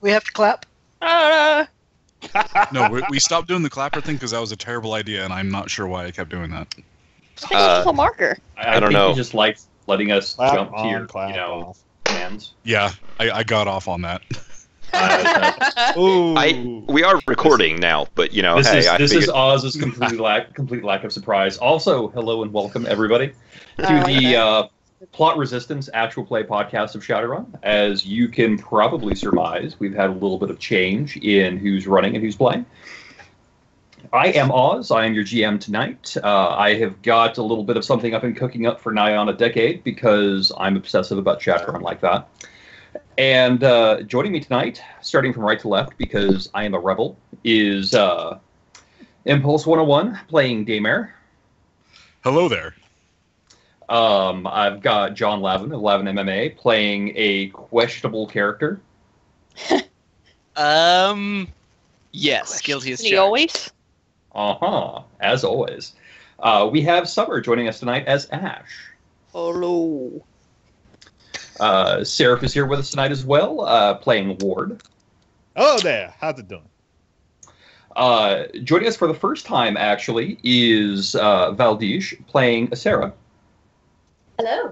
We have to clap. No, we stopped doing the clapper thing because that was a terrible idea, and I'm not sure why I kept doing that. I think it's just a marker. I don't think know. he just likes letting us Clap jump to on, your, clap off. commands. Yeah, I got off on that. Ooh. We are recording now, but This hey, is figured... Oz's complete lack of surprise. Also, hello and welcome everybody to the Plot Resistance actual play podcast of Shadowrun. As you can probably surmise, we've had a little bit of change in who's running and who's playing. I am Oz. I am your GM tonight. I have got a little bit of something I've been cooking up for nigh on a decade because I'm obsessive about Shadowrun like that. And joining me tonight, starting from right to left because I am a rebel, is Ympulse 101 playing Daymare. Hello there. I've got John Lavin of Lavin MMA playing a questionable character. Yes, guilty as He charged. always? As always. We have Summer joining us tonight as Ash. Hello. Seraph is here with us tonight as well, playing Ward. Oh, there. How's it doing? Joining us for the first time, actually, is Valdish playing Acera. Hello.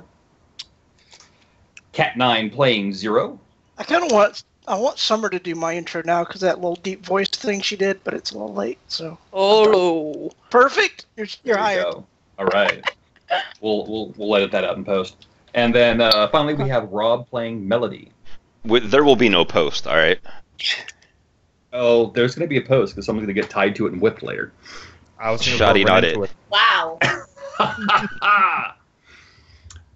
Cat9 playing Zero. I want Summer to do my intro now because that little deep voice thing she did, but it's a little late. So Hello. perfect. You're There you hired. go. All right. We'll edit that out in post. And then finally we have Rob playing Melody. There will be no post, all right? Oh, there's going to be a post because someone's going to get tied to it and whipped later. I was going Shoddy to not into it. it. Wow.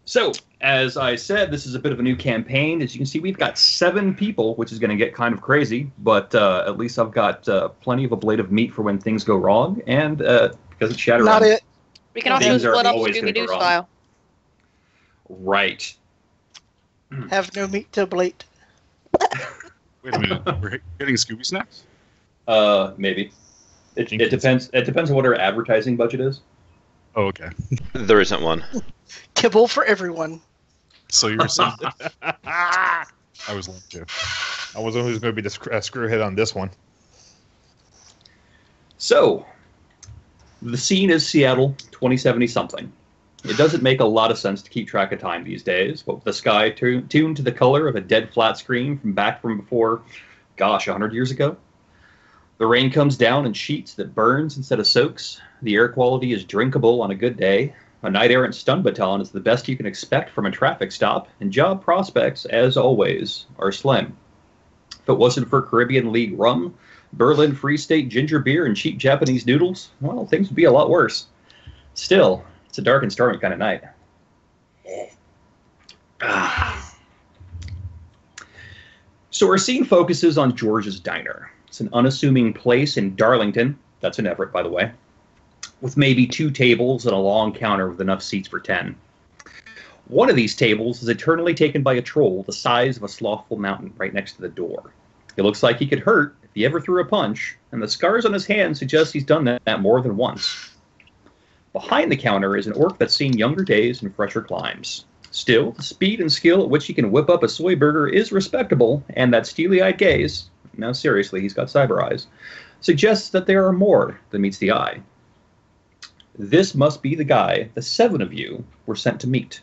So, as I said, this is a bit of a new campaign. As you can see, we've got 7 people, which is going to get kind of crazy, but at least I've got plenty of ablative meat for when things go wrong, and because it's Shadowrun. Not it. We can also Things are split up always gonna Scooby-Doo go wrong. style. Right. Have no meat to ablate. Wait a minute, we're getting Scooby snacks? Maybe. It depends. It depends on what our advertising budget is. Oh, okay. There isn't one. Kibble for everyone. So you're saying I was late too. I was the one who's going to be the screwhead on this one. So, the scene is Seattle, 2070 something. It doesn't make a lot of sense to keep track of time these days, but with the sky tuned to the color of a dead flat screen from before, gosh, 100 years ago. The rain comes down in sheets that burns instead of soaks. The air quality is drinkable on a good day. A knight-errant stun baton is the best you can expect from a traffic stop, and job prospects, as always, are slim. If it wasn't for Caribbean League rum, Berlin Free State ginger beer, and cheap Japanese noodles, well, things would be a lot worse. Still, it's a dark and stormy kind of night. So our scene focuses on George's Diner. It's an unassuming place in Darlington. That's in Everett, by the way. With maybe 2 tables and a long counter with enough seats for 10. One of these tables is eternally taken by a troll the size of a slothful mountain right next to the door. It looks like he could hurt if he ever threw a punch, and the scars on his hands suggest he's done that more than once. Behind the counter is an orc that's seen younger days and fresher climes. Still, the speed and skill at which he can whip up a soy burger is respectable, and that steely-eyed gaze, now seriously, he's got cyber eyes, suggests that there are more than meets the eye. This must be the guy the 7 of you were sent to meet.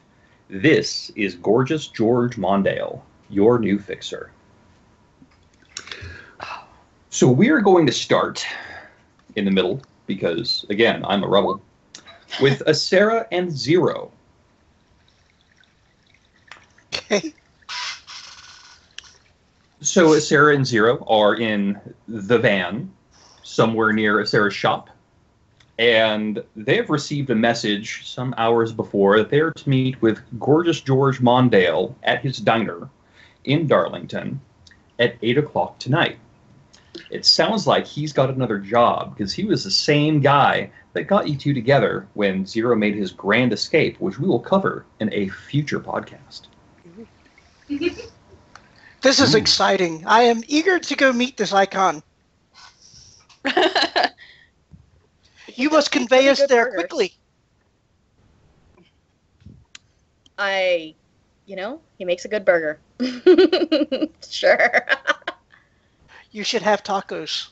This is Gorgeous George Mondale, your new fixer. So we're going to start in the middle, because, again, I'm a rebel, with Acera and Zero. Okay. So Acera and Zero are in the van, somewhere near Acera's shop. And they have received a message some hours before that they are to meet with Gorgeous George Mondale at his diner in Darlington at 8 o'clock tonight. It sounds like he's got another job because he was the same guy that got you two together when Zero made his grand escape, which we will cover in a future podcast. This is exciting. I am eager to go meet this icon. You must convey us there quickly. He makes a good burger. Sure. you should have tacos.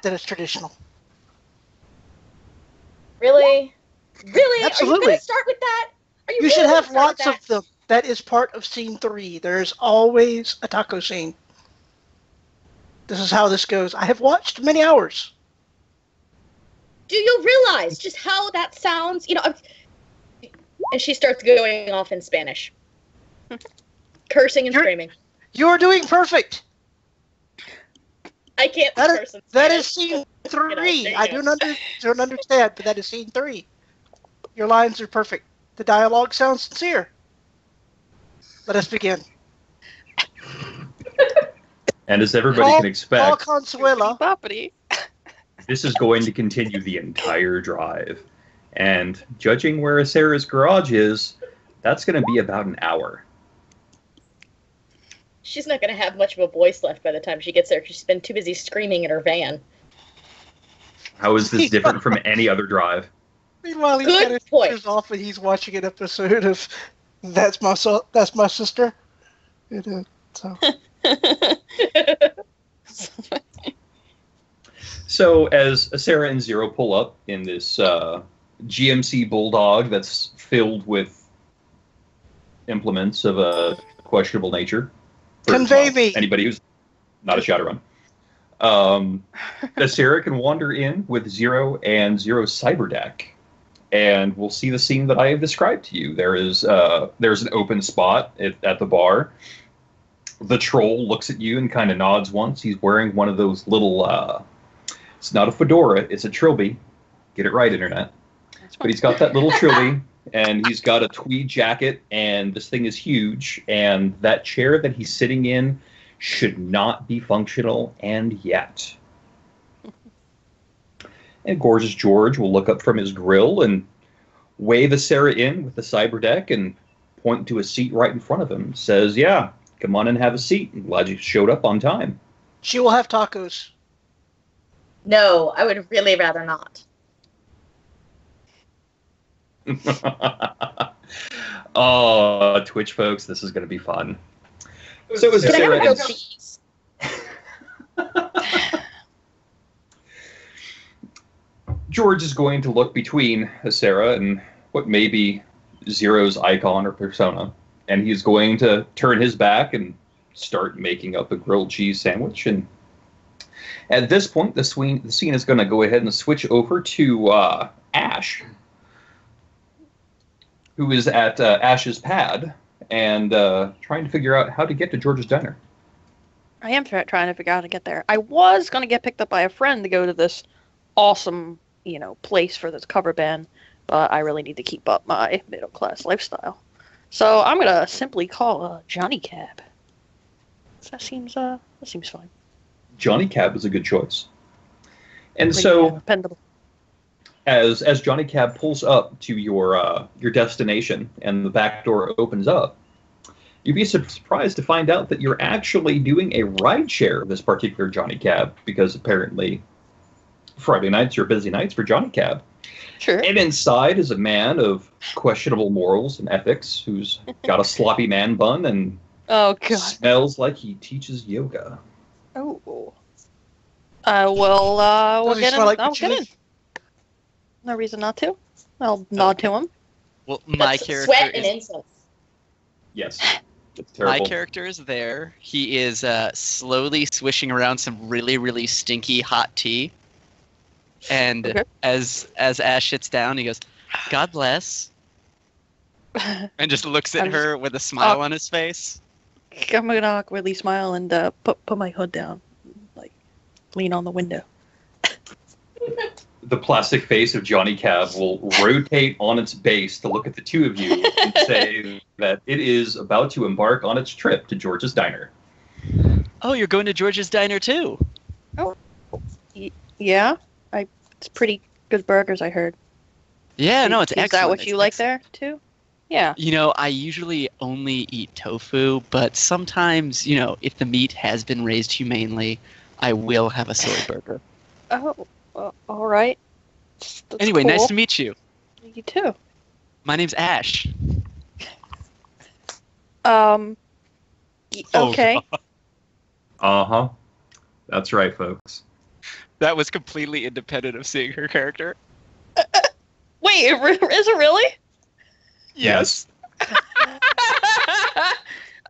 That is traditional. Really? Really? Are you Absolutely. going to start with that? Are you You really should gonna have start with lots of them. That is part of scene 3. There's always a taco scene. This is how this goes. I have watched many hours. Do you realize just how that sounds? And she starts going off in Spanish. Cursing and You're- screaming. You're doing perfect. I can't That curse in That Spanish. is scene there 3. you I go. don't understand, but that is scene 3. Your lines are perfect. The dialogue sounds sincere. Let us begin. And as everybody Call can expect, Consuela. Boppity. this is going to continue the entire drive. And judging where Acera's garage is, that's going to be about an hour. She's not going to have much of a voice left by the time she gets there. She's been too busy screaming in her van. How is this different from any other drive? Meanwhile, he's Good got his point. pictures off and he's watching an episode of That's My Sister. So So as Acera and Zero pull up in this GMC Bulldog that's filled with implements of a questionable nature. Convey me. Anybody who's not a Shadowrun. Acera can wander in with Zero and Zero's cyber deck, and we'll see the scene that I have described to you. There's an open spot at the bar. The troll looks at you and kind of nods once. He's wearing one of those little, it's not a fedora, it's a trilby. Get it right, Internet. But he's got that little trilby, and he's got a tweed jacket, and this thing is huge, and that chair that he's sitting in should not be functional, and yet. And Gorgeous George will look up from his grill and wave Acera in with the cyber deck and point to a seat right in front of him. Says, yeah, come on and have a seat. I'm glad you showed up on time. she will have tacos. No, I would really rather not. Oh, Twitch folks, this is going to be fun. So is Can I have a Acera grilled in- cheese? George is going to look between Acera and what may be Zero's icon or persona, and he's going to turn his back and start making up a grilled cheese sandwich. And at this point, the scene is going to go ahead and switch over to Ash, who is at Ash's pad and trying to figure out how to get to George's diner. I am trying to figure out how to get there. I was going to get picked up by a friend to go to this awesome, place for this cover band, but I really need to keep up my middle-class lifestyle. So I'm going to simply call Johnny Cab. That seems fine. Johnny Cab is a good choice. And Pretty so, dependable. as Johnny Cab pulls up to your destination and the back door opens up, you'd be surprised to find out that you're actually doing a ride share of this particular Johnny Cab, because apparently Friday nights are busy nights for Johnny Cab. Sure. And inside is a man of questionable morals and ethics who's got a sloppy man bun and Oh, God. smells like he teaches yoga. Oh. We'll Does he get in. smell like I'll get patchouli? in. No reason not to. I'll nod to him. Well, my That's character sweat and is incense. Yes. It's my terrible. character is there. He is slowly swishing around some really, really stinky hot tea. And Okay. as Ash sits down, he goes, "God bless," and just looks at I'm her with a smile on his face. I'm gonna awkwardly smile and put my hood down, like lean on the window. The plastic face of Johnny Cab will rotate on its base to look at the two of you and say that it is about to embark on its trip to George's diner. Oh, you're going to George's diner too? Yeah, it's pretty good burgers, I heard. Yeah, no, it's Is excellent. that what It's you like excellent. there too? Yeah. I usually only eat tofu, but sometimes, if the meat has been raised humanely, I will have a soy burger. Oh, all right. That's Anyway, cool. nice to meet you. You too. My name's Ash. Oh, Okay. Uh-huh. That's right, folks. That was completely independent of seeing her character. Wait, is it really? Yes.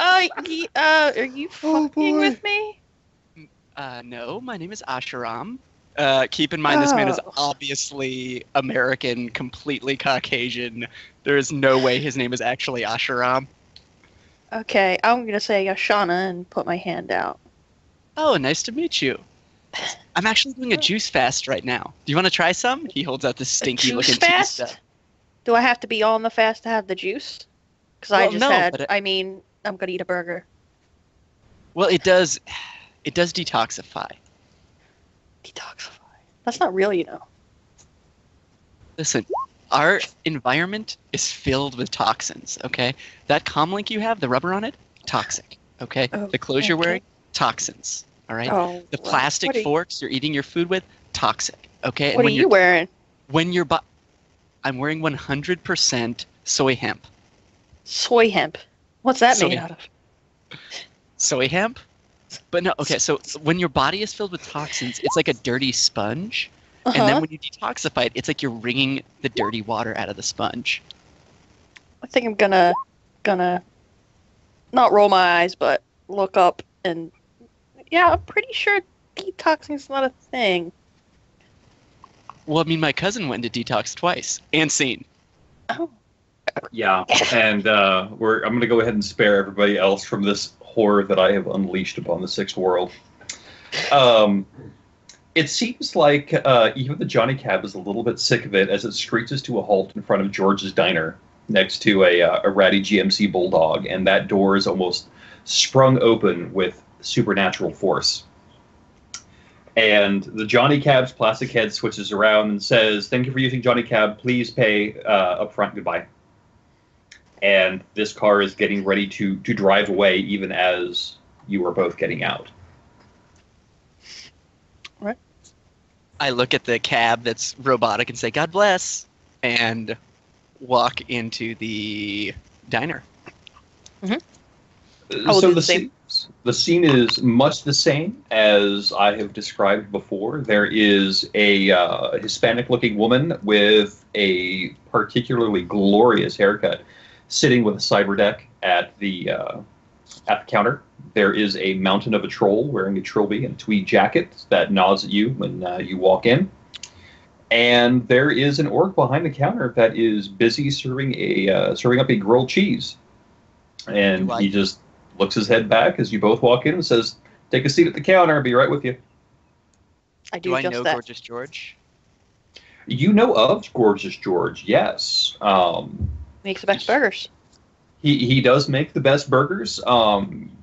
Are you fucking with me? No, my name is Asheram. Keep in mind, this man is obviously American, completely Caucasian. There is no way his name is actually Asheram. Okay, I'm gonna say Ashana and put my hand out. Oh, nice to meet you. I'm actually doing a juice fast right now. Do you want to try some? He holds out this stinky-looking tea fast? stuff. Do I have to be on the fast to have the juice? Because I'm gonna eat a burger. Well, it does detoxify. Detoxify. That's not real, you know. Listen, our environment is filled with toxins, okay? That comlink you have, the rubber on it, toxic, okay? Oh, the clothes you're okay. wearing, toxins, all right? Oh, the plastic what are you- forks you're eating your food with, toxic, okay? And What are when you you're- wearing? When you're I'm wearing 100% soy hemp. Soy hemp. What's that Soy made hemp. out of? Soy hemp? But no, okay, so when your body is filled with toxins, it's like a dirty sponge. And then when you detoxify it, it's like you're wringing the dirty water out of the sponge. I think I'm gonna not roll my eyes, but look up and yeah, I'm pretty sure detoxing is not a thing. Well, I mean, my cousin went into detox twice and seen. Oh. Yeah, and I'm going to go ahead and spare everybody else from this horror that I have unleashed upon the sixth world. It seems like even the Johnny Cab is a little bit sick of it as it screeches to a halt in front of George's Diner next to a ratty GMC Bulldog, and that door is almost sprung open with supernatural force. And the Johnny Cab's plastic head switches around and says, "Thank you for using Johnny Cab. Please pay upfront. Goodbye." And this car is getting ready to drive away even as you are both getting out. Right. I look at the cab that's robotic and say, "God bless," and walk into the diner. So the scene is much the same as I have described before. There is a Hispanic-looking woman with a particularly glorious haircut sitting with a cyber deck at the counter. There is a mountain of a troll wearing a trilby and a tweed jacket that nods at you when you walk in. And there is an orc behind the counter that is busy serving up a grilled cheese. And he just looks his head back as you both walk in and says, "Take a seat at the counter. I'll be right with you." Do I just know that. Gorgeous George? You know of Gorgeous George, yes. Makes the best burgers. He does make the best burgers.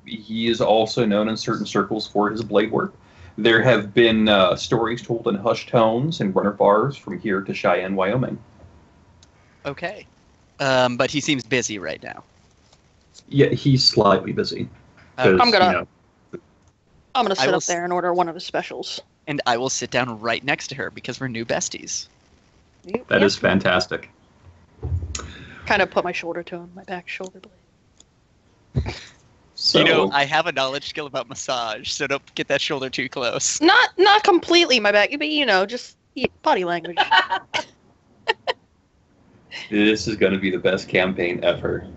He is also known in certain circles for his blade work. There have been stories told in hushed tones and runner bars from here to Cheyenne, Wyoming. Okay. But he seems busy right now. Yeah, he's slightly busy. I'm gonna you know, I'm gonna sit will up there and order one of his specials. And I will sit down right next to her because we're new besties. that is fantastic. Kind of put my shoulder to him, my back shoulder blade. So, You know, I have a knowledge skill about massage, so don't get that shoulder too close. Not completely my back, but you know, just body language. this is going to be the best campaign ever.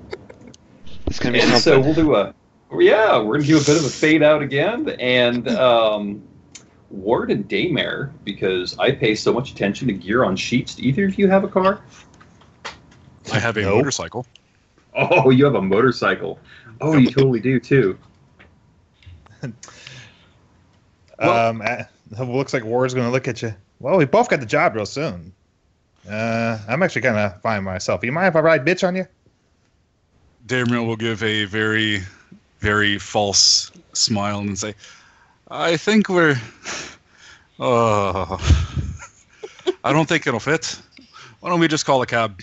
It's gonna be And so something. we're going to do a bit of a fade out again, and Ward and Daymare, because I pay so much attention to gear on sheets. Do either of you have a car? I have a Nope. motorcycle. Oh, you have a motorcycle. Oh, you totally do too. Looks like War's going to look at you. Well, we both got the job real soon. I'm actually kind of fine myself. You mind if I ride bitch on you? Daymare will give a very, very false smile and say, "I think we're... I don't think it'll fit. Why don't we just call a cab?"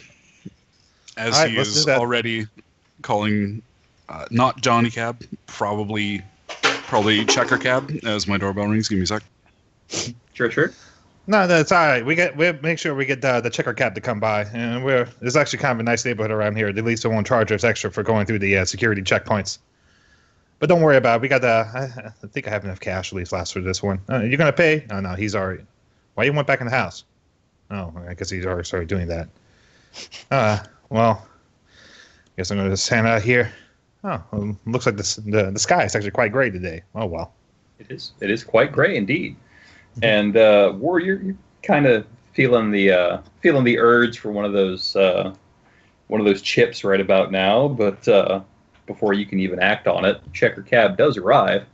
As All right, he let's do is that. already calling, not Johnny Cab, probably Checker Cab, as my doorbell rings. Give me a sec. Sure. No, that's all right. We make sure we get the checker cab to come by, and it's actually kind of a nice neighborhood around here. At least they won't charge us extra for going through the security checkpoints. But don't worry about it. We got I think I have enough cash at least last for this one. You're gonna pay? No, he's already. Why you went back in the house? Oh, I guess he's already started doing that. Well, guess I'm gonna just hang out here. Oh, looks like the sky is actually quite gray today. Oh well. It is. It is quite gray indeed. And War, you're kind of feeling the urge for one of those chips right about now, but before you can even act on it, Checker Cab does arrive.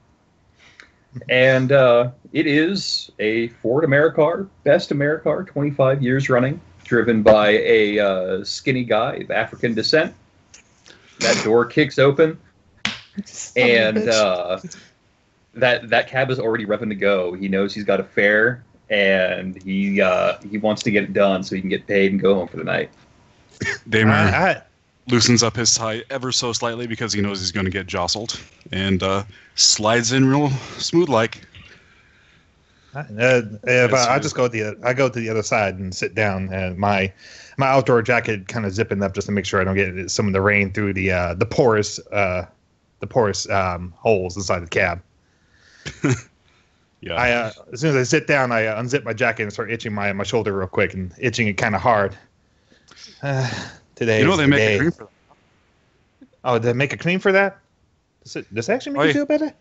And it is a Ford Americar, best Americar, 25 years running, driven by a skinny guy of African descent. That door kicks open, and that cab is already revving to go. He knows he's got a fare, and he wants to get it done so he can get paid and go home for the night. Daymare loosens up his tie ever so slightly because he knows he's going to get jostled, and slides in real smooth like. I just go to the other side and sit down, and my outdoor jacket kind of zipping up just to make sure I don't get some of the rain through the porous holes inside the cab. Yeah. As soon as I sit down, I unzip my jacket and start itching my shoulder real quick and itching it kind of hard. Today, they make a cream for that. Oh, they make a cream for that? Does it actually make you feel better?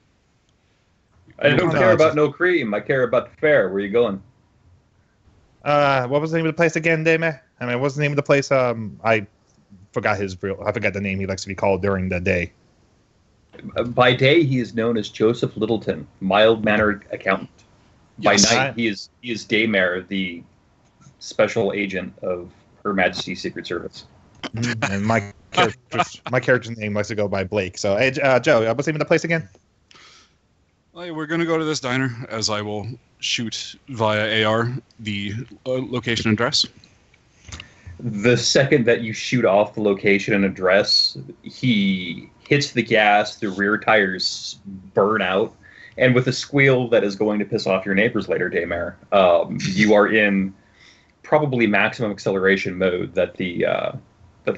I don't care about no cream. I care about the fare. Where are you going? What was the name of the place again, Daymare? I mean, what's the name of the place? I forgot the name he likes to be called during the day. By day, he is known as Joseph Littleton, mild-mannered accountant. By night, he is Daymare, the special agent of Her Majesty's Secret Service. And my character's name likes to go by Blake. So, hey, Joe, what's the name of the place again? We're going to go to this diner, as I will shoot via AR the location and address. The second that you shoot off the location and address, he hits the gas, the rear tires burn out, and with a squeal that is going to piss off your neighbors later, Daymare, you are in probably maximum acceleration mode that the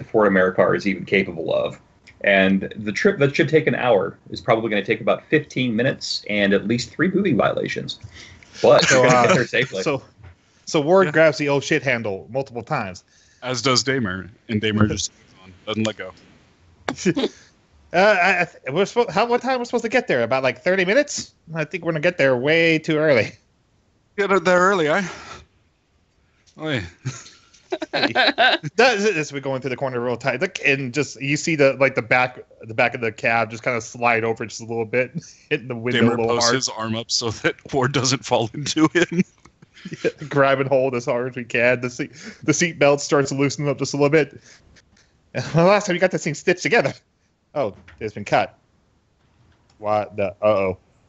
Ford Americar is even capable of. And the trip that should take an hour is probably going to take about 15 minutes and at least 3 moving violations. But you're going to get there safely. So Ward grabs the old shit handle multiple times. As does Daymare, and Daymare just doesn't let go. What time we're supposed to get there? About like 30 minutes? I think we're going to get there way too early. Get there early, eh? Oi. As we go into the corner real tight, look, and just you see the back of the cab just kind of slide over just a little bit, hitting the window Daymare a little posts hard. his arm up so that Ford doesn't fall into him. Grab and hold as hard as we can. The seat belt starts loosening up just a little bit. The last time we got this thing stitched together. Oh, it's been cut. What the?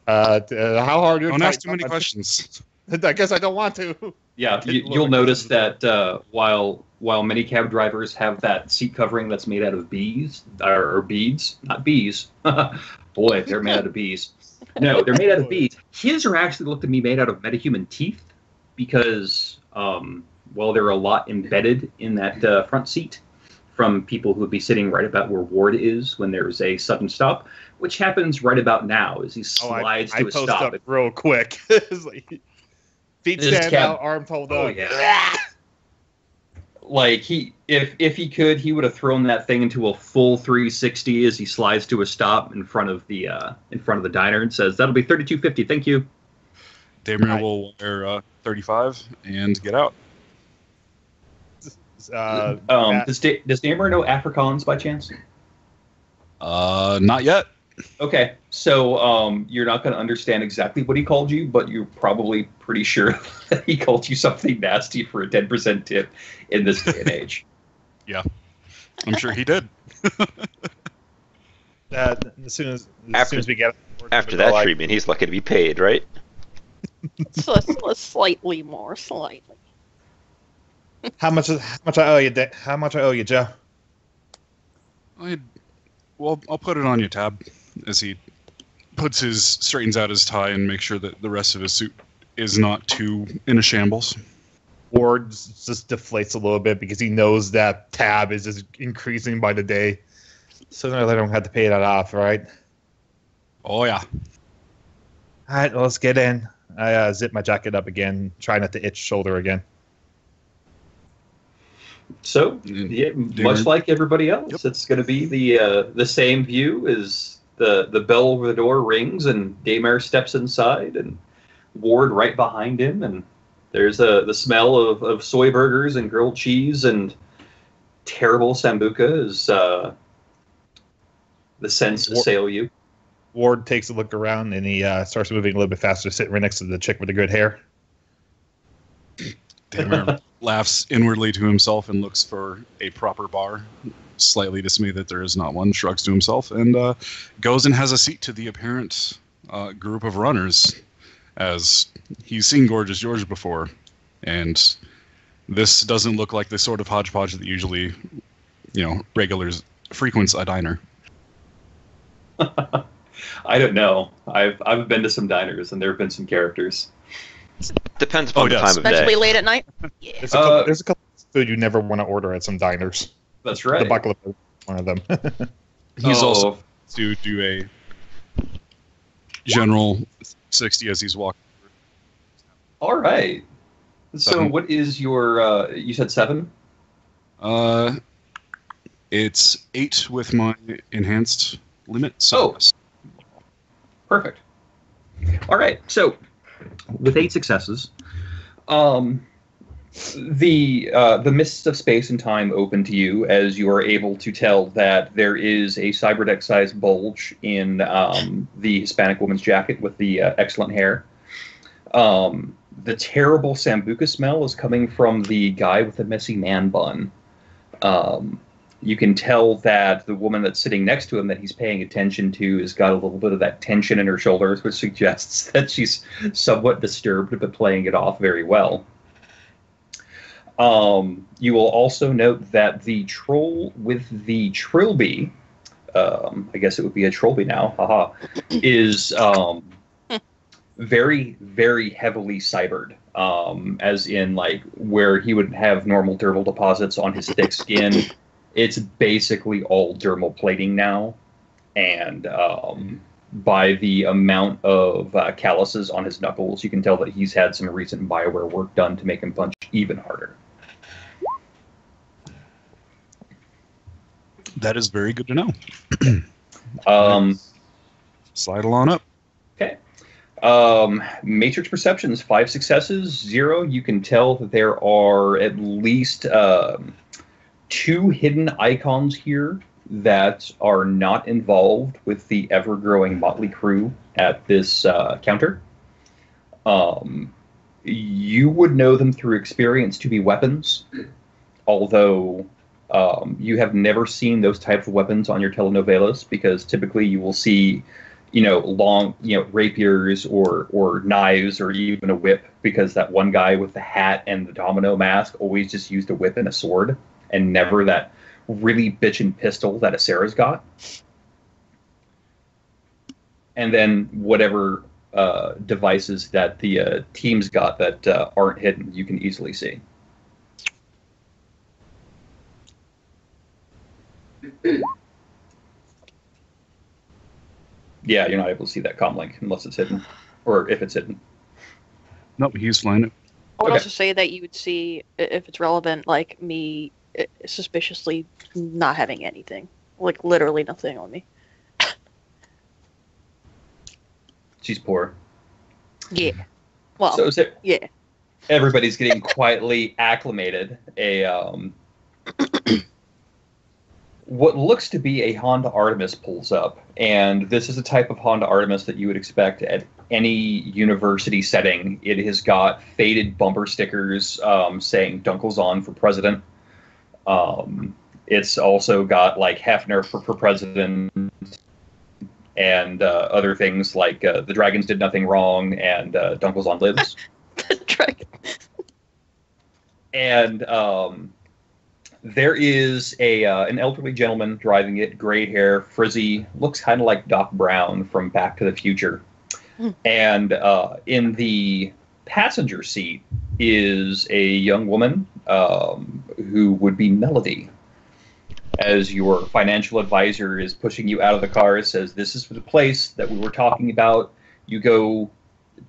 How hard? Don't ask too many questions. I guess I don't want to. Yeah, you'll notice that while many cab drivers have that seat covering that's made out of bees or beads, not bees. Boy, they're made out of bees. No, they're made out of beads. His are actually looked to me made out of metahuman teeth because, there are a lot embedded in that front seat from people who would be sitting right about where Ward is when there's a sudden stop, which happens right about now as he slides to a stop. I post up real quick. Feet stand out, arms hold up. Oh, yeah. Like if he could, he would have thrown that thing into a full 360 as he slides to a stop in front of the diner and says, "That'll be $32.50, thank you." Daymare will wear 35 and get out. Does Daymare know Afrikaans by chance? Not yet. Okay, so you're not going to understand exactly what he called you, but you're probably pretty sure that he called you something nasty for a 10% tip in this day and age. Yeah, I'm sure he did. As soon as we get after that treatment, he's lucky to be paid, right? Slightly more, slightly. How much I owe you? How much I owe you, Joe? I'll put it on your tab as he straightens out his tie and makes sure that the rest of his suit is not too in a shambles. Ward just deflates a little bit because he knows that tab is just increasing by the day. Sooner or later, I'm going to have to pay that off, right? Oh yeah. All right, well, let's get in. I zip my jacket up again, try not to itch shoulder again. So, yeah, much like everybody else, it's going to be the same view as the bell over the door rings and Daymare steps inside and Ward right behind him, and there's the smell of soy burgers and grilled cheese and terrible sambuca as the scents assail you. Ward takes a look around and he starts moving a little bit faster, sitting right next to the chick with the good hair. Daymare laughs inwardly to himself and looks for a proper bar, slightly dismayed that there is not one, shrugs to himself, and goes and has a seat to the apparent group of runners, as he's seen Gorgeous George before, and this doesn't look like the sort of hodgepodge that usually, regulars frequents a diner. I don't know. I've been to some diners and there have been some characters. Depends upon the time of Especially day. late at night. Yeah. There's a couple of food you never want to order at some diners. That's right. The buckle is one of them. He's also to do a general 60 as he's walking. All right. So 7. what is your, you said 7? It's 8 with my enhanced limit. So Perfect. All right. So with 8 successes, the mists of space and time open to you as you are able to tell that there is a cyberdeck-sized bulge in the Hispanic woman's jacket with the excellent hair. The terrible sambuca smell is coming from the guy with the messy man bun. You can tell that the woman that's sitting next to him that he's paying attention to has got a little bit of that tension in her shoulders, which suggests that she's somewhat disturbed, but playing it off very well. You will also note that the troll with the trilby, I guess it would be a trilby now, haha, is very, very heavily cybered. As in, like, where he would have normal dermal deposits on his thick skin, it's basically all dermal plating now. And by the amount of calluses on his knuckles, you can tell that he's had some recent BioWare work done to make him punch even harder. that is very good to know. Slide along up. Okay. Matrix perceptions, 5 successes, 0. You can tell that there are at least 2 hidden icons here that are not involved with the ever-growing motley crew at this counter. You would know them through experience to be weapons, although you have never seen those types of weapons on your telenovelas, because typically you will see, long, rapiers or knives or even a whip, because that one guy with the hat and the domino mask always just used a whip and a sword, and never that really bitchin' pistol that Acera's got. And then whatever devices that the team's got that aren't hidden, you can easily see. Yeah, you're not able to see that comm link unless it's hidden, or if it's hidden. Nope, he's flying it. I would Okay. also say that you would see, if it's relevant, like me suspiciously not having anything. Like, literally nothing on me. She's poor. Yeah. Well, So is it, yeah. everybody's getting quietly acclimated. What looks to be a Honda Artemis pulls up, and this is a type of Honda Artemis that you would expect at any university setting. It has got faded bumper stickers saying "Dunkel's on for president." It's also got like Hefner for president, and other things like the Dragons did nothing wrong, and Dunkel's on lives. Dragon. And there is an elderly gentleman driving it, gray hair, frizzy, looks kind of like Doc Brown from Back to the Future. And in the passenger seat is a young woman who would be Melody. as your financial advisor is pushing you out of the car, says, "This is the place that we were talking about. You go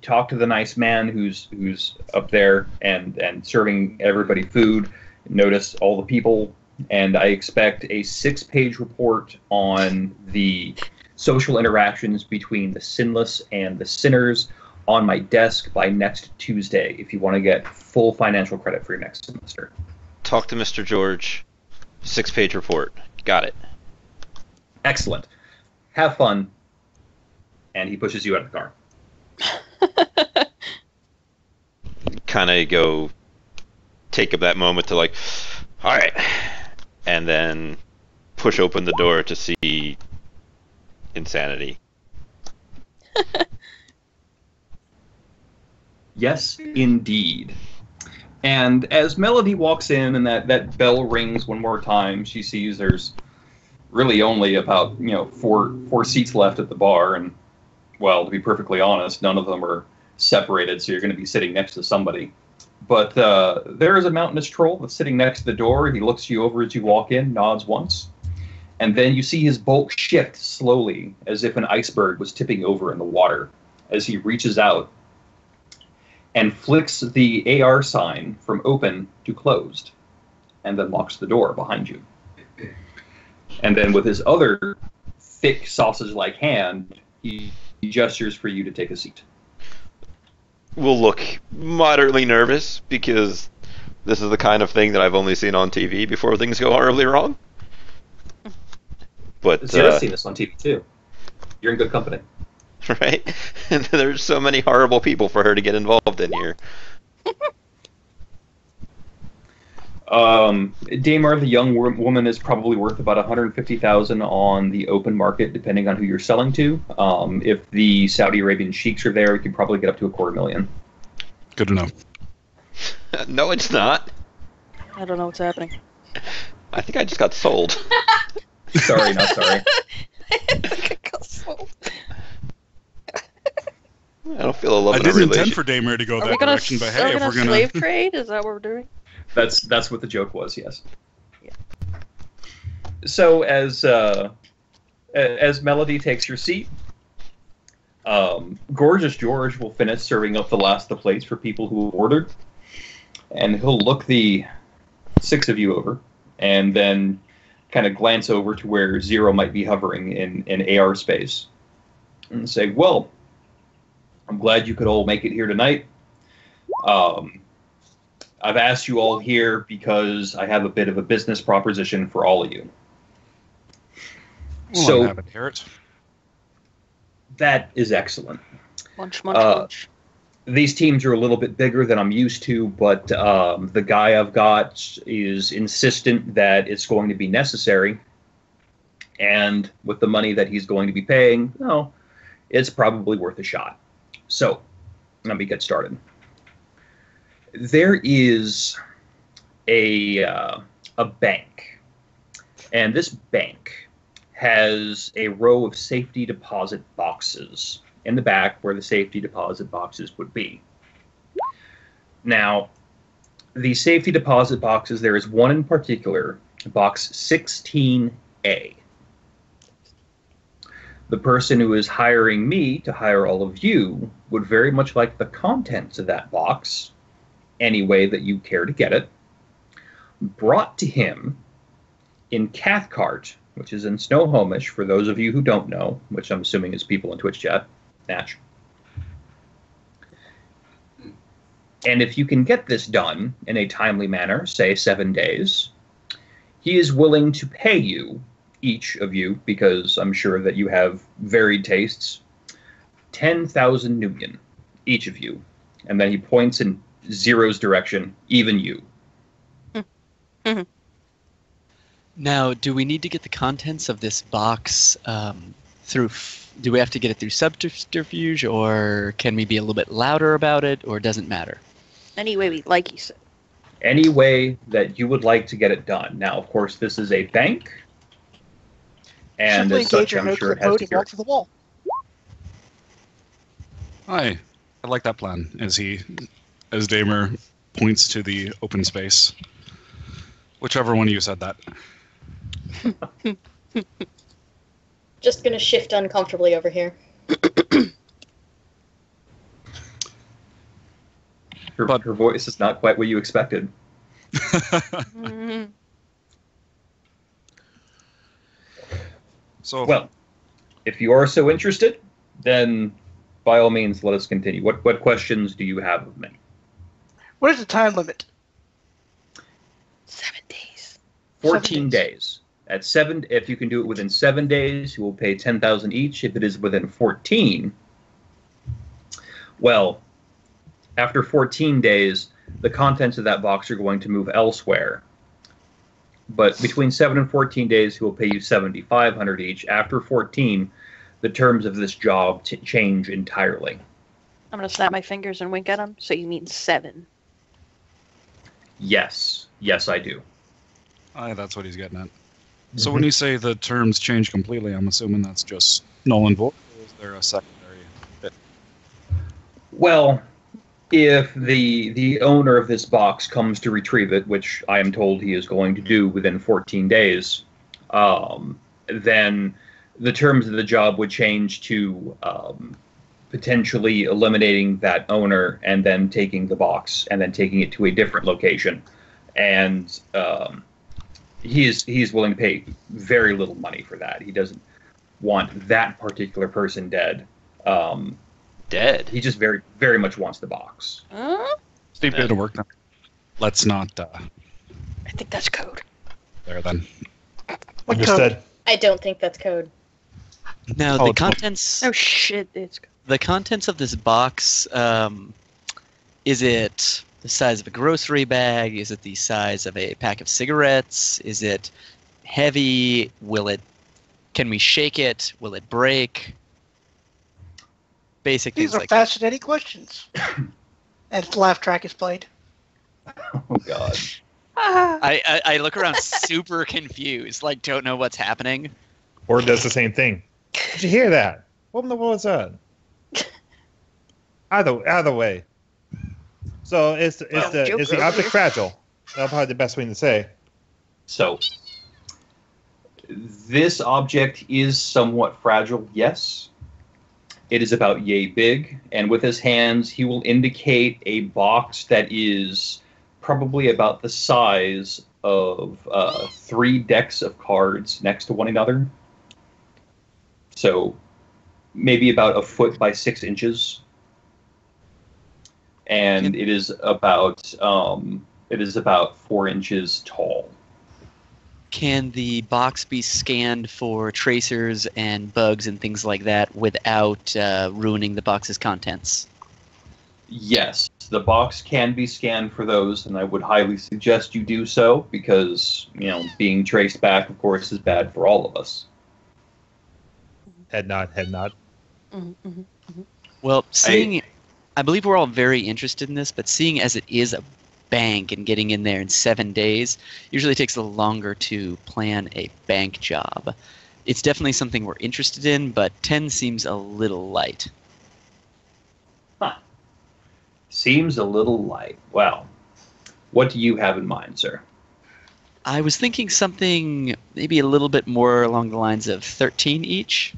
talk to the nice man who's up there and serving everybody food. Notice all the people, and I expect a 6-page report on the social interactions between the sinless and the sinners on my desk by next Tuesday if you want to get full financial credit for your next semester." Talk to Mr. George. 6-page report. Got it. Excellent. Have fun. And he pushes you out of the car. Kind of go take up that moment to like, all right, and then push open the door to see insanity. Yes, indeed. And as Melody walks in and that bell rings one more time, she sees there's really only about, four seats left at the bar. And, well, to be perfectly honest, none of them are separated, so you're going to be sitting next to somebody. But there is a mountainous troll that's sitting next to the door. He looks you over as you walk in, nods once. And then you see his bulk shift slowly, as if an iceberg was tipping over in the water, as he reaches out and flicks the AR sign from open to closed, and then locks the door behind you. And then with his other thick sausage-like hand, he gestures for you to take a seat. We'll look moderately nervous because this is the kind of thing that I've only seen on TV before things go horribly wrong. But See, I've seen this on TV too. You're in good company. Right? And there's so many horrible people for her to get involved in here. Daymare, the young woman, is probably worth about $150,000 on the open market, depending on who you're selling to. If the Saudi Arabian sheiks are there, you can probably get up to $250,000. Good to know. No, it's not. I don't know what's happening. I think I just got sold. Sorry, not sorry. I think I got sold. I don't feel a love I in a didn't relation. intend for Daymare to go Are we that gonna, direction, but hey, are we if gonna we're gonna slave trade? Is that what we're doing? That's what the joke was, yes. Yeah. So as Melody takes your seat, Gorgeous George will finish serving up the last of the plates for people who ordered, and he'll look the 6 of you over, and then kind of glance over to where Zero might be hovering in AR space, and say, "Well, I'm glad you could all make it here tonight. I've asked you all here because I have a bit of a business proposition for all of you." Well, So- I have a carrot. That is excellent. Munch, munch, munch. These teams are a little bit bigger than I'm used to, but the guy I've got is insistent that it's going to be necessary. And with the money that he's going to be paying, well, it's probably worth a shot. So, let me get started. There is a bank, and this bank has a row of safety deposit boxes in the back where the safety deposit boxes would be. Now, the safety deposit boxes, there is one in particular, box 16A. The person who is hiring me to hire all of you would very much like the contents of that box, any way that you care to get it, brought to him in Cathcart, which is in Snohomish, for those of you who don't know, which I'm assuming is people in Twitch chat. Natch. And if you can get this done in a timely manner, say 7 days, he is willing to pay you, each of you, because I'm sure that you have varied tastes, 10,000 nubian, each of you. And then he points in Zero's direction, even you. Mm-hmm. Now, do we need to get the contents of this box through? Do we have to get it through subterfuge, or can we be a little bit louder about it, or doesn't matter? Any way we like, you said. Any way that you would like to get it done. Now, of course, this is a bank, and Simply as such, engage your I'm sure no-clip it has mode to and hear walk to the wall. Hi, I like that plan. As Daymare points to the open space, whichever one of you said that. Just gonna shift uncomfortably over here. Her voice is not quite what you expected. So, Well, if you are so interested, then by all means, let us continue. What questions do you have of me? What is the time limit? 7 days. 14 7 days. At 7, if you can do it within 7 days, you will pay 10,000 each. If it is within 14, well, after 14 days, the contents of that box are going to move elsewhere. But between 7 and 14 days, he will pay you 7,500 each. After 14, the terms of this job change entirely. I'm gonna snap my fingers and wink at him. So you mean 7? Yes, I do. that's what he's getting at. So when you say the terms change completely, I'm assuming that's just null and void, or is there a secondary bit? Well, if the owner of this box comes to retrieve it, which I am told he is going to do within 14 days, then the terms of the job would change to potentially eliminating that owner and then taking the box and then taking it to a different location. And he's willing to pay very little money for that. He doesn't want that particular person dead. Dead. He just very, very much wants the box. Steve, bit of work then. Let's not I think that's code. there then. What Understood. code? I don't think that's code. No, Oh, the it's- contents. Oh shit, it's code. The contents of this box. Is it the size of a grocery bag? Is it the size of a pack of cigarettes? Is it heavy? Can we shake it? Will it break? Basic These things are like that. fascinating questions. And the laugh track is played. Oh, God. I look around super confused, like don't know what's happening. Or does the same thing. Did you hear that? What in the world is that? Either way. So is the Joker. object fragile? That's probably the best way to say. So, this object is somewhat fragile, yes. It is about yay big, and with his hands, he will indicate a box that is probably about the size of 3 decks of cards next to one another. So, maybe about a foot by 6 inches. And it is about 4 inches tall. Can the box be scanned for tracers and bugs and things like that without ruining the box's contents? Yes, the box can be scanned for those, and I would highly suggest you do so because, being traced back, of course, is bad for all of us. Head nod, head nod. Well, I believe we're all very interested in this, but seeing as it is a bank and getting in there in 7 days usually takes a little longer to plan a bank job. It's definitely something we're interested in, but 10 seems a little light. Seems a little light. Well, what do you have in mind, sir? I was thinking something maybe a little bit more along the lines of 13 each.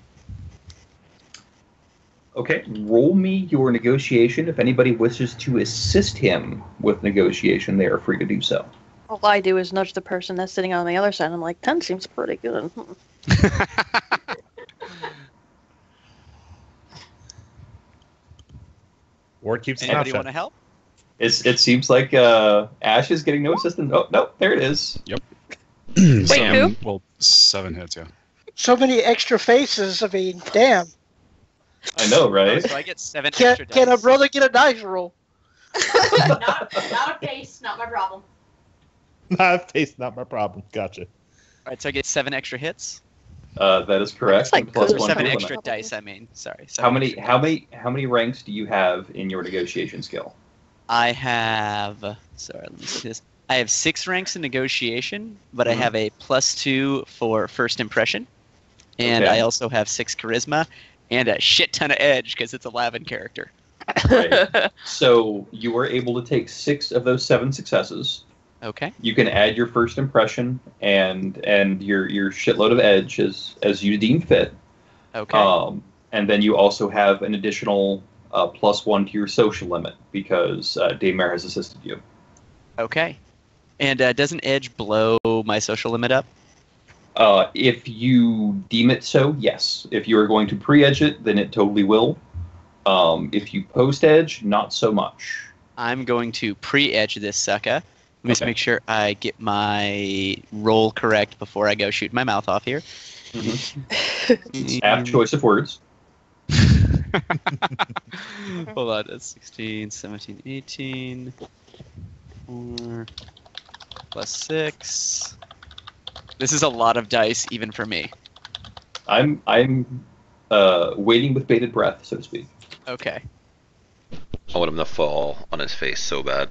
Okay, roll me your negotiation. If anybody wishes to assist him with negotiation, they are free to do so. All I do is nudge the person that's sitting on the other side. I'm like, 10 seems pretty good. Ward keeps his mouth Anybody shut. want to help? It seems like Ash is getting no assistance. Oh, no, there it is. Wait, Seven- who? Well, 7 hits, yeah. So many extra faces. I mean, damn. I know, right? So I get 7 extra Can a dice. brother get a dice roll? not a face, not my problem. Not taste, not my problem. Gotcha. All right, so I get 7 extra hits. That is correct. That's like and plus good. one 7 for extra limit. dice, I mean. Sorry. How 7 many extra dice. ranks do you have in your negotiation skill? I have. Sorry, let me see this. I have 6 ranks in negotiation, but I Mhm. have a +2 for first impression, and Okay. I also have 6 charisma and a shit ton of edge because it's a Lavin character. Right. So you were able to take 6 of those 7 successes. Okay. You can add your first impression and your shitload of edge as you deem fit. Okay. And then you also have an additional +1 to your social limit because Daymare has assisted you. Okay. And doesn't edge blow my social limit up? If you deem it so, yes. If you are going to pre-edge it, then it totally will. If you post-edge, not so much. I'm going to pre-edge this sucker. Let me just make sure I get my roll correct before I go shoot my mouth off here. Mm-hmm. Apt choice of words. Hold on, that's 16, 17, 18. 4 plus 6. This is a lot of dice, even for me. I'm waiting with bated breath, so to speak. Okay. I want him to fall on his face so bad.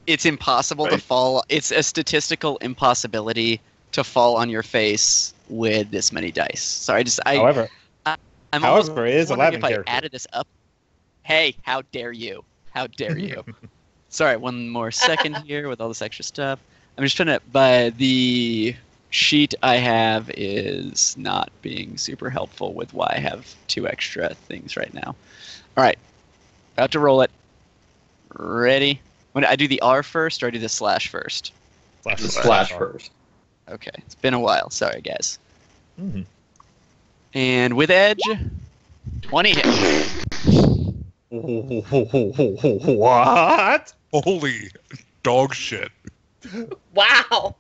It's impossible to fall. It's a statistical impossibility to fall on your face with this many dice. Sorry, However, I'm however, it is a wondering Lavin if character. I added this up. Hey, how dare you? How dare you? Sorry, one more second here with all this extra stuff. I'm just trying to. But the sheet I have is not being super helpful with why I have 2 extra things right now. All right, about to roll it. Ready? When I do the R first, or I do the slash first? Slash first. Okay, it's been a while. Sorry, guys. Mhm. And with edge, 20 hits. What? Holy dog shit. Wow.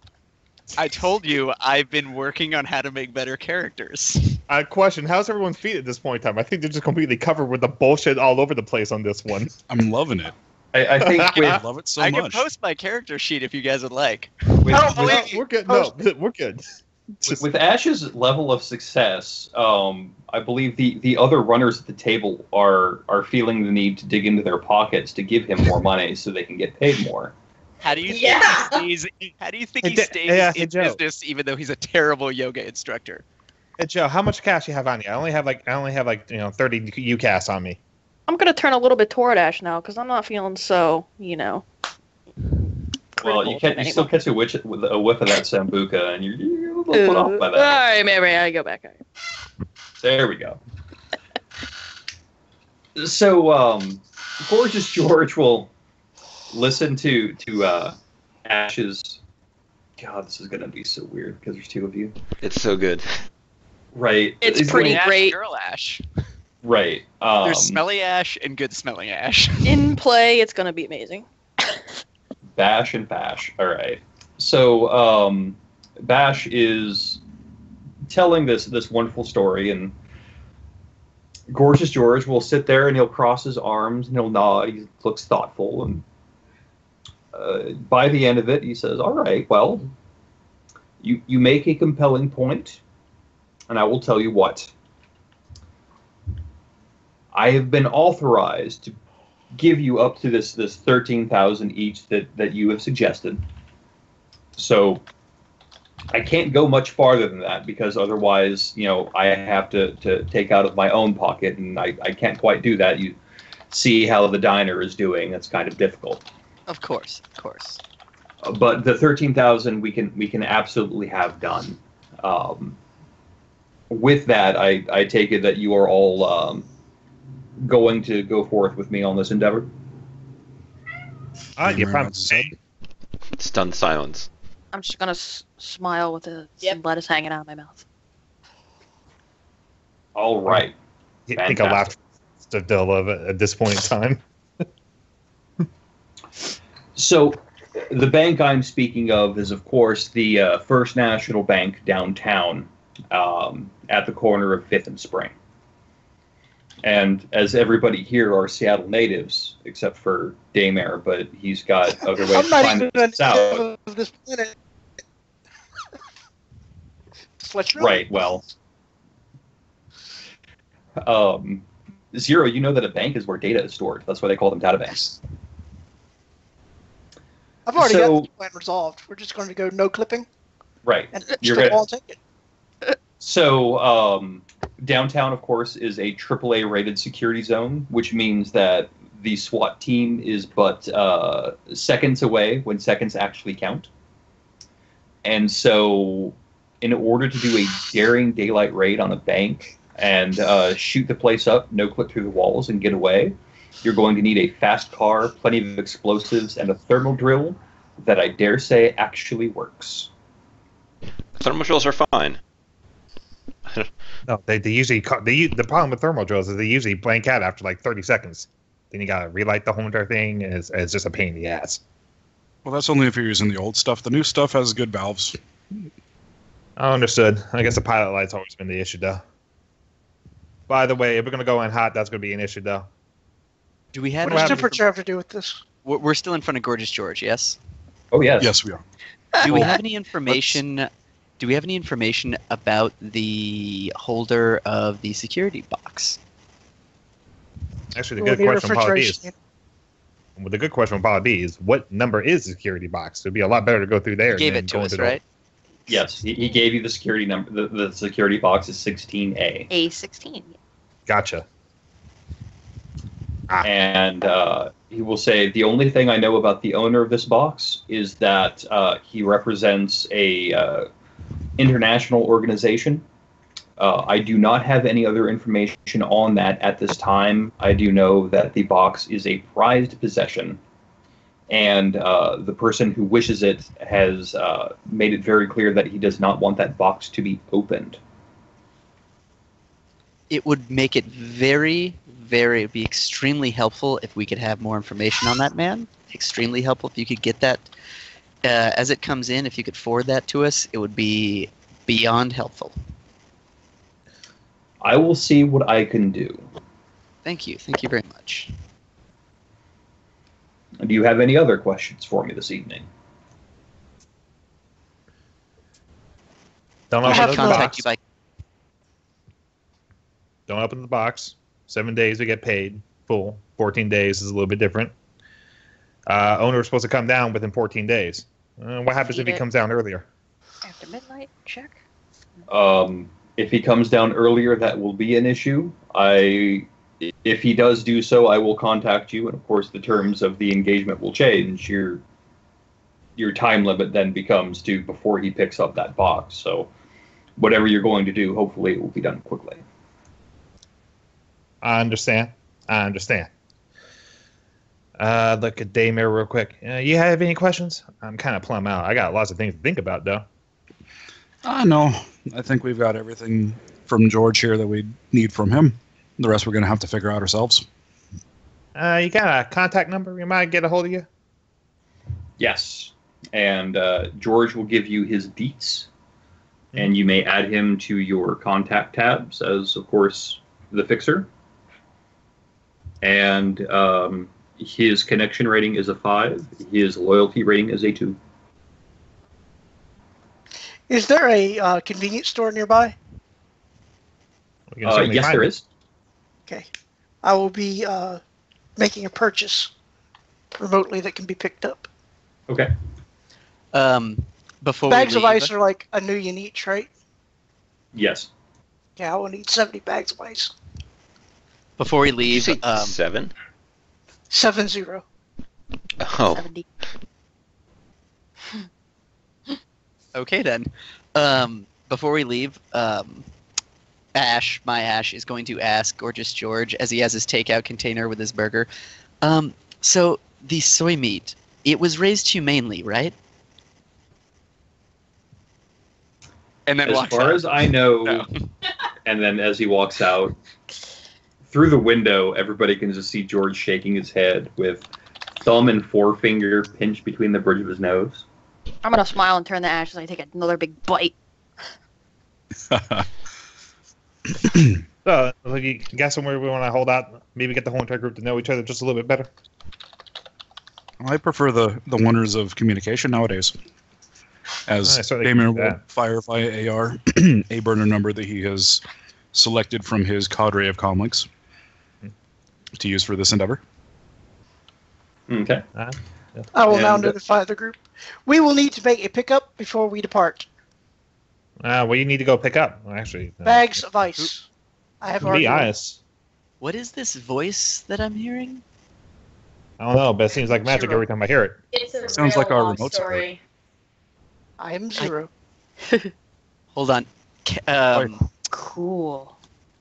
I told you I've been working on how to make better characters. Question: how's everyone's feet at this point in time? I think they're just completely covered with the bullshit all over the place on this one. I'm loving it. I think I with love it so I much. can post my character sheet if you guys would like. We're good. No, we're good. with Ash's level of success, I believe the other runners at the table are feeling the need to dig into their pockets to give him more money so they can get paid more. How do you think Yeah. he stays? How do you think Hey, he Da- stays hey, in Joe. business even though he's a terrible yoga instructor? Hey Joe, how much cash you have on you? I only have like 30 UCAS on me. I'm gonna turn a little bit toward Ash now because I'm not feeling so, Well, critical you of can him you still anymore. catch a whiff of that sambuca, and you're a little put off by All that. right, maybe I go back. All right. There we go. So, Gorgeous George will listen to Ash's. God, this is gonna be so weird because there's 2 of you. It's so good. Right. It's He's pretty gonna- Ash, great. girl Ash. Right. There's smelly Ash and good smelling Ash. In play, it's gonna be amazing. Bash and Bash. All right. So Bash is telling this wonderful story, and Gorgeous George will sit there and he'll cross his arms and he'll nod. He looks thoughtful, and by the end of it, he says, "All right, well, you make a compelling point, and I will tell you what. I have been authorized to give you up to this 13,000 each that you have suggested. So I can't go much farther than that because otherwise, I have to take out of my own pocket, and I can't quite do that. You see how the diner is doing. That's kind of difficult. Of course, of course. But the 13,000 we can absolutely have done. With that, I take it that you are all going to go forth with me on this endeavor. You Daymare promised nods. me. Stunned silence. I'm just gonna smile with some lettuce hanging out of my mouth. All right. I think I laughed still of it at this point in time. So, the bank I'm speaking of is, of course, the First National Bank downtown at the corner of 5th and Spring. And as everybody here are Seattle natives, except for Daymare, but he's got other ways I'm to not find even this out. a of this planet. Just let you know. Right, well. Zero, you know that a bank is where data is stored. That's why they call them data banks. I've already So- got this plan resolved. We're just going to go no clipping Right. and You're still gonna- all take it. So, downtown, of course, is a AAA rated security zone, which means that the SWAT team is but seconds away when seconds actually count. And so, in order to do a daring daylight raid on a bank and shoot the place up, no-clip through the walls, and get away, you're going to need a fast car, plenty of explosives, and a thermal drill that I dare say actually works. Thermal drills are fine. No, they usually the problem with thermal drills is they usually blank out after like 30 seconds. Then you gotta relight the whole entire thing, and it's just a pain in the ass. Well, that's only if you're using the old stuff. The new stuff has good valves. I understood. I guess the pilot light's always been the issue, though. By the way, if we're gonna go in hot, that's gonna be an issue, though. Do we have What does temperature have to do with this? We're still in front of Gorgeous George, yes? Oh, yes. Yes, we are. Do we have any information? Do we have any information about the holder of the security box? Actually, We'll the need good question will probably be refrigeration. the good question will probably be is what number is the security box? It'd be a lot better to go through there. You gave than it to going us, the- right? Yes, he gave you the security number. The security box is 16A. A16. Gotcha. And he will say, the only thing I know about the owner of this box is that he represents a international organization. I do not have any other information on that at this time. I do know that the box is a prized possession, and the person who wishes it has made it very clear that he does not want that box to be opened. It would make it very, it'd be extremely helpful if we could have more information on that man. Extremely helpful if you could get that as it comes in. If you could forward that to us, it would be beyond helpful. I will see what I can do. Thank you very much. Do you have any other questions for me this evening? Don't I open should the contact box. you by. Don't open the box. 7 days we get paid full. 14 days is a little bit different. Owner is supposed to come down within 14 days. What happens if he comes down earlier? After midnight, check. If he comes down earlier, that will be an issue. If he does do so, I will contact you, and of course the terms of the engagement will change. Your time limit then becomes to before he picks up that box. So whatever you're going to do, hopefully it will be done quickly. I understand. Look at Daymare real quick. You have any questions? I'm kind of plumb out. I got lots of things to think about, though. No, I think we've got everything from George here that we need from him. The rest we're going to have to figure out ourselves. You got a contact number? We might get a hold of you. Yes, and George will give you his deets, and you may add him to your contact tabs as, of course, the fixer. And his connection rating is a 5. His loyalty rating is a 2. Is there a convenience store nearby? We can certainly Yes, find there it. is. Okay. I will be making a purchase remotely that can be picked up. Okay. Before Bags we of leave, ice are like a million each, right? Yes. Yeah, I will need 70 bags of ice. Before we Did you leave, say 7? 70. Oh, 70. okay then. Before we leave, Ash, my Ash, is going to ask Gorgeous George as he has his takeout container with his burger. So the soy meat, it was raised humanely, right? And then As walks far out. as I know, No. and then as he walks out, through the window, everybody can just see George shaking his head with thumb and forefinger pinched between the bridge of his nose. I'm gonna smile and turn the ash as I take another big bite. So, you got somewhere we want to hold out? Maybe get the whole entire group to know each other just a little bit better? I prefer the wonders of communication nowadays. As I certainly Daymare agree with will that. fire via AR a burner number that he has selected from his cadre of comlinks to use for this endeavor. Okay. I will now And- notify the group. We will need to make a pickup before we depart. Well, you need to go pick up, actually. Bags of ice. I have already. Be honest. What is this voice that I'm hearing? I don't know, but it seems like magic Zero. every time I hear it. It's a Sounds real like our love remote story. I am 0. Hold on. Cool.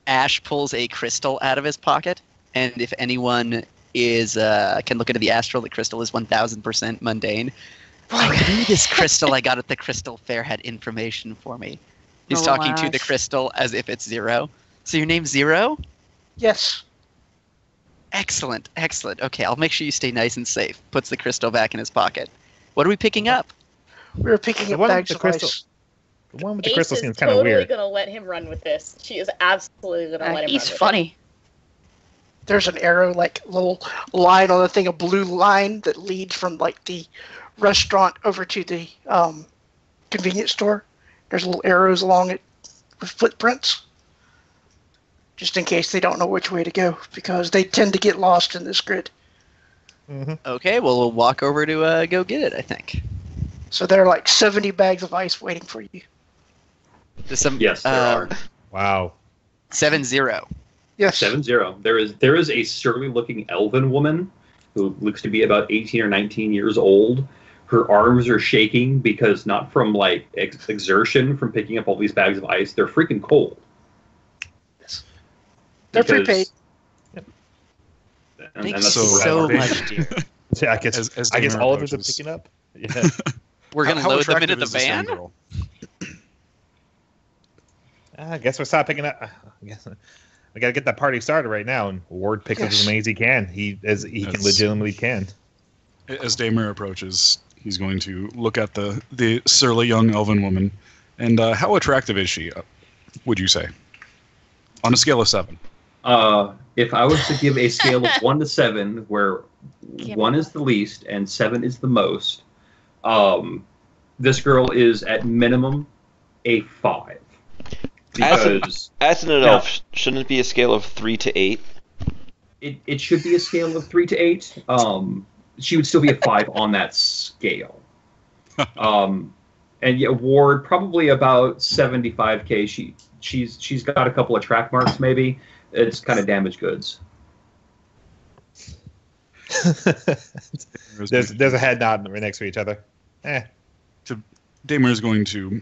Ash pulls a crystal out of his pocket, and if anyone is can look into the astral, the crystal is 1000% mundane. I knew this crystal I got at the crystal fair had information for me. He's Oh, talking to the Ash. crystal as if it's 0. So your name's 0? Yes. Excellent, excellent. Okay, I'll make sure you stay nice and safe. Puts the crystal back in his pocket. What are we picking up? We were picking The up one with bags the of crystal- ice. The one with the Ace crystal is seems kind of totally weird. gonna let him run with this. She is absolutely gonna let him He's run with funny. There's an arrow, like little line on the thing, a blue line that leads from like the restaurant over to the convenience store. There's little arrows along it with footprints, just in case they don't know which way to go, because they tend to get lost in this grid. Hmm. Okay, well, we'll walk over to go get it, I think. So there are like 70 bags of ice waiting for you. There's some, Yes, there are. Wow. 7-0. Yes. 7-0. There is a surly-looking elven woman who looks to be about 18 or 19 years old. Her arms are shaking because not from like exertion from picking up all these bags of ice. They're freaking cold. They're Because- prepaid. and Thanks that's So- so what I- much, dear. Yeah, I guess, As I guess Daymare all of us are approaches. picking up. Yeah. We're going to How load them attractive into the is this young van? girl? I guess we'll stop picking up. I guess I gotta get that party started right now, and Ward picks up Yes. as many as he can. He can That's- legitimately can. As Daymare approaches, he's going to look at the surly young elven woman. And how attractive is she, would you say? On a scale of 7. If I was to give a scale of 1 to 7, where Can't 1 be is the least and 7 is the most, this girl is at minimum a 5. Because As an elf, shouldn't it be a scale of 3 to 8? it should be a scale of 3 to 8. She would still be a 5 on that scale. And yeah, Ward probably about 75k. She's got a couple of track marks maybe. It's kind of damaged goods. there's a head nod right next to each other. Daymare is going to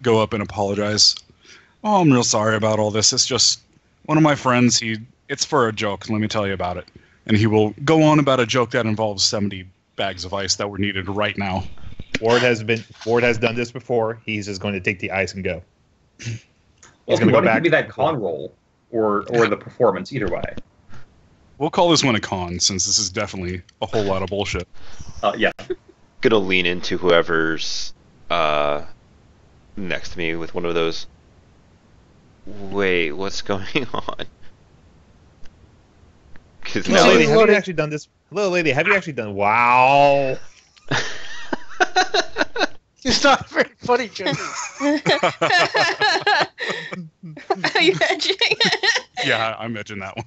go up and apologize. Oh, I'm real sorry about all this. It's just one of my friends. It's for a joke. Let me tell you about it. And he will go on about a joke that involves 70 bags of ice that were needed right now. Ward has done this before. He's just going to take the ice and go. Well, He's if gonna you go want to back. give me that con roll or the performance, either way. We'll call this one a con, since this is definitely a whole lot of bullshit. Yeah. Gonna lean into whoever's next to me with one of those. Wait, what's going on? Because Little now Lady, lady, have you loading. actually done this? Little lady, have you actually done? Wow. It's not a very funny joke. Are you edging? Yeah, I mentioned that one.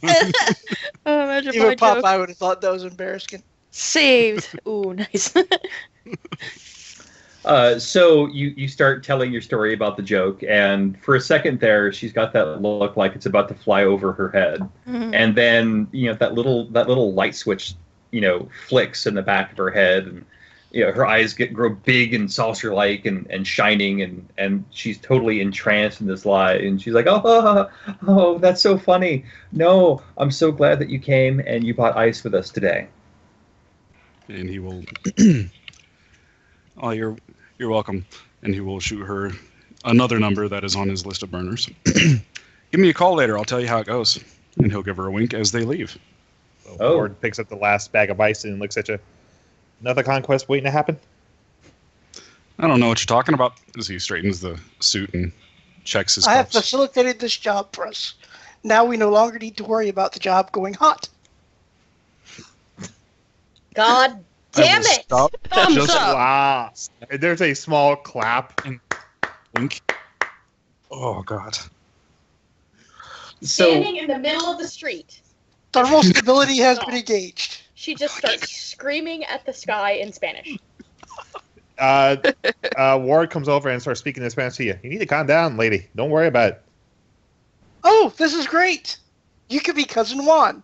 Oh, imagine my Even joke. Popeye would have thought that was embarrassing. Saved. Ooh, nice. So you start telling your story about the joke, and for a second there, she's got that look like it's about to fly over her head, and then that little light switch flicks in the back of her head, and her eyes grow big and saucer-like and shining, and she's totally entranced in this lie, and she's like, oh, that's so funny. No, I'm so glad that you came and you bought ice with us today. And he will. Oh, you're welcome. And he will shoot her another number that is on his list of burners. Give me a call later. I'll tell you how it goes. And he'll give her a wink as they leave. So Oh. Ward picks up the last bag of ice and looks at you. Another conquest waiting to happen? I don't know what you're talking about. As he straightens the suit and checks his I have cuffs. facilitated this job for us. Now we no longer need to worry about the job going hot. God I damn will it! stop Thumbs just up. Wow. There's a small clap. wink. Oh God. So Standing in the middle of the street, Thermal stability has been engaged. she just starts screaming at the sky in Spanish. Ward comes over and starts speaking in Spanish to you. You need to calm down, lady. Don't worry about it. Oh, this is great. You could be Cousin Juan.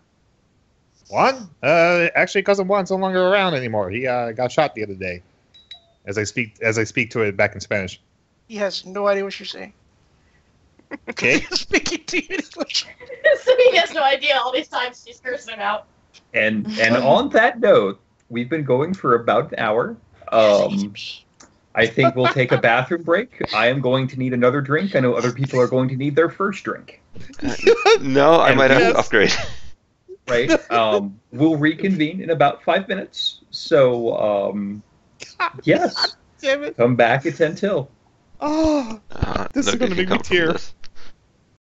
Juan? Actually, cousin Juan's no longer around anymore. He got shot the other day. As I speak to it back in Spanish. He has no idea what you're saying. Okay. He's speaking to you in English. So he has no idea all these times she's cursing him out. And on that note, we've been going for about an hour. I think we'll take a bathroom break. I am going to need another drink. I know other people are going to need their first drink. No, I might have to upgrade. Right? We'll reconvene in about 5 minutes. So, yes. Damn it. Come back at 10 till. Oh, this is No going to good make me can come from tear. this.